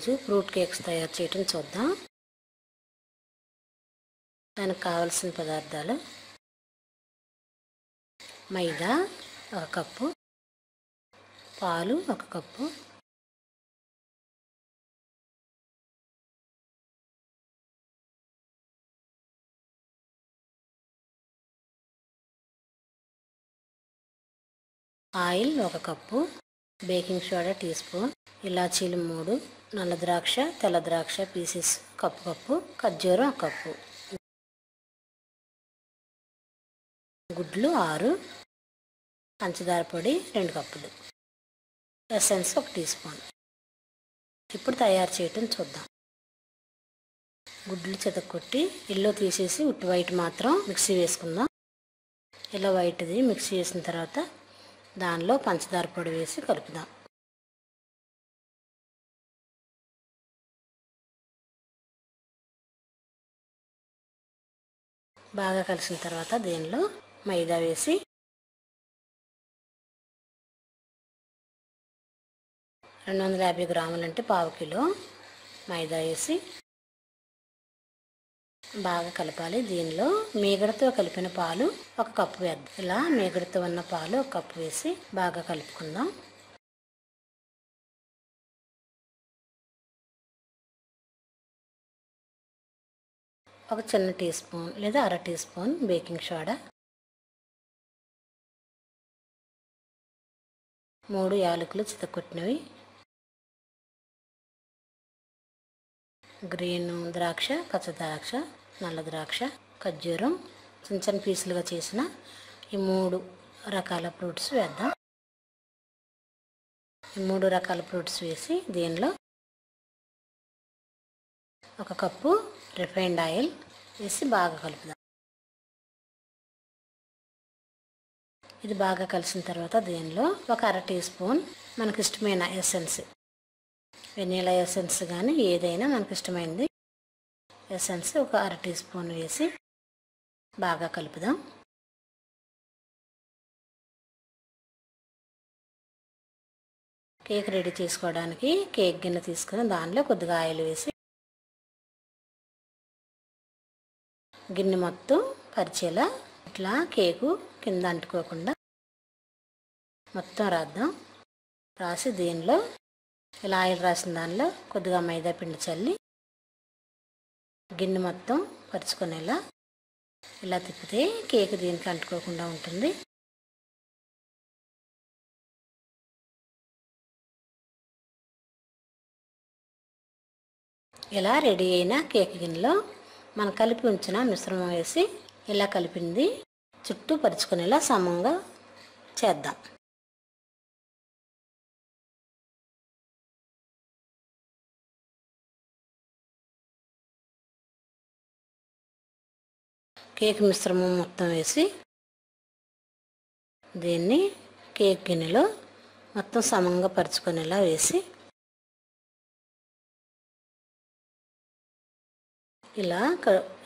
ఈరోజు fruit cakes తయారు చేయడం చూద్దాం. దానికి కావాల్సిన పదార్థాలు: మైదా 1 కప్పు, పాలు 1 cup, oil 1 cup, baking soda teaspoon, ఇలాచీలు 3, నల్ల ద్రాక్ష తెల్ల ద్రాక్ష పీసెస్ కప్పు, ఖర్జూరం 1 కప్పు, గుడ్లు 6, పంచదార పొడి 2 కప్పులు, ఎసెన్స్ 1 టీ స్పూన్. ఇప్పుడు తయారు చేయటం చూద్దాం. గుడ్లు చితక్కొట్టి ఎల్లో తీసేసి ఉట్టి వైట్ మాత్రం మిక్సీ వేసుకుందాం. ఇలా వైట్ది మిక్సీ వేసిన తర్వాత దానిలో పంచదార పొడి వేసి కలుపుదాం. బాగా కలిసిన తర్వాత దీనిలో మైదా వేసి 250 గ్రాములు అంటే 1/2 కిలో మైదా వేసి బాగా కలపాలి. దీనిలో మీగడతో కలిపిన పాలు 1 కప్పు వేద్దాం. ఇలా మీగడతో ఉన్న పాలు 1 కప్పు వేసి బాగా కలుపుకుందాం. ఒక చిన్న టీ స్పూన్ లేదా అర టీ స్పూన్ బేకింగ్ సోడా, 3 యాలకులు చితకొట్టినవి, గ్రీన్ ద్రాక్ష, పచ్చ ద్రాక్ష, నల్ల ద్రాక్ష, ఖర్జూరం చిన్న చిన్న పీసులుగా చేసిన ఈ 3 రకాల ఫ్రూట్స్ వేద్దాం. ఈ 3 రకాల ఫ్రూట్స్ వేసి దీనిలో 1 కప్పు రిఫైన్డ్ ఆయిల్ వేసి బాగా కలుపుదాం. ఇది బాగా కలిసిన తర్వాత దీనిలో ఒక అర టీ స్పూన్ మనకి ఇష్టమైన ఎసెన్స్, వెనీలా ఎసెన్స్ కానీ ఏదైనా మనకి ఇష్టమైనది ఎసెన్స్ ఒక అర టీ స్పూన్ వేసి బాగా కలుపుదాం. కేక్ రెడీ చేసుకోవడానికి కేక్ గిన్నె తీసుకుని దానిలో కొద్దిగా ఆయిల్ వేసి గిన్నె మొత్తం పరిచేలా ఇట్లా కేకు కింద అంటుకోకుండా మొత్తం రాద్దాం. రాసి దీనిలో ఇలా ఆయిల్ రాసిన దానిలో కొద్దిగా మైదా పిండి చల్లి గిన్నె మొత్తం పరుచుకునేలా ఇలా తిప్పితే కేక్ దీనికి అంటుకోకుండా ఉంటుంది. ఇలా రెడీ అయిన కేక్ గిన్నెలో మనం కలిపి ఉంచిన మిశ్రమం వేసి ఇలా కలిపింది చుట్టూ పరుచుకునేలా సమంగా చేద్దాం. కేక్ మిశ్రమం మొత్తం వేసి దీన్ని కేక్ గిన్నెలో మొత్తం సమంగా పరుచుకునేలా వేసి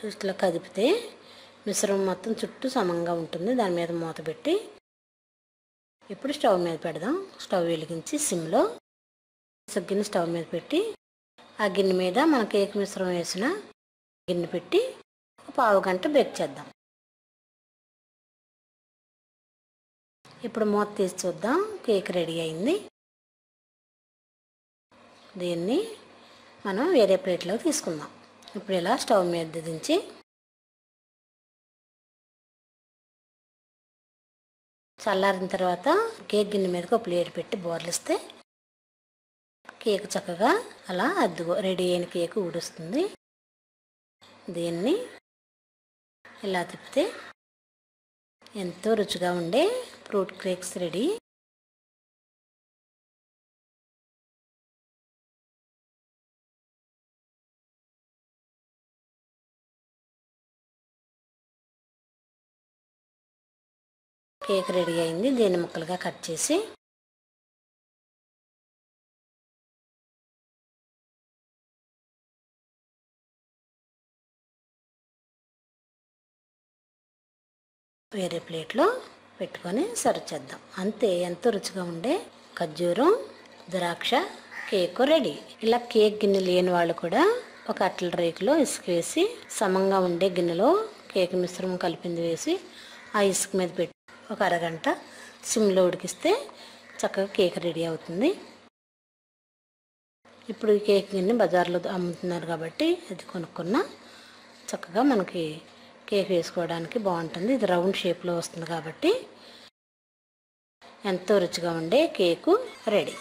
ఇట్లా కదిపితే మిశ్రమం మొత్తం చుట్టూ సమంగా ఉంటుంది. దాని మీద మూత పెట్టి ఇప్పుడు స్టవ్ మీద పెడదాం. స్టవ్ వెలిగించి సిమ్లో గిన్నె స్టవ్ మీద పెట్టి ఆ గిన్నె మీద మన కేక్ మిశ్రమం వేసిన గిన్నె పెట్టి 1/2 గంట బేక్ చేద్దాం. ఇప్పుడు మూత తీసి చూద్దాం. కేక్ రెడీ అయింది. దీన్ని మనం వేరే ప్లేట్లోకి తీసుకుందాం. ఇప్పుడు ఇలా స్టవ్ మీద దించి చల్లారిన తర్వాత కేక్ గిన్నె మీదకి ఒక ప్లేట్ పెట్టి బోర్లిస్తే కేక్ చక్కగా అలా రెడీ అయిన కేక్ ఊడుస్తుంది. దీన్ని ఇలా తిప్పితే ఎంతో రుచిగా ఉండే fruit cakes ready. Cake ready అయింది. దీన్ని ముక్కలుగా కట్ చేసి వేరే ప్లేట్లో పెట్టుకొని సర్వ్ చేద్దాం. అంతే, ఎంతో రుచిగా ఉండే ఖర్జూరం ద్రాక్ష కేకు రెడీ. ఇలా కేక్ గిన్నె లేని వాళ్ళు కూడా ఒక అట్ల రేకులో ఇసుక వేసి సమంగా ఉండే గిన్నెలో కేక్ మిశ్రమం కలిపింది వేసి ఆ ఇసుక మీద పెట్టి ఒక అరగంట సిమ్లో ఉడికిస్తే చక్కగా కేక్ రెడీ అవుతుంది. ఇప్పుడు ఈ కేక్ గిన్నె బజార్లో అమ్ముతున్నారు కాబట్టి అది కొనుక్కున్న చక్కగా మనకి కేక్ వేసుకోవడానికి బాగుంటుంది. ఇది రౌండ్ షేప్లో వస్తుంది కాబట్టి ఎంతో రుచిగా ఉండే కేకు రెడీ.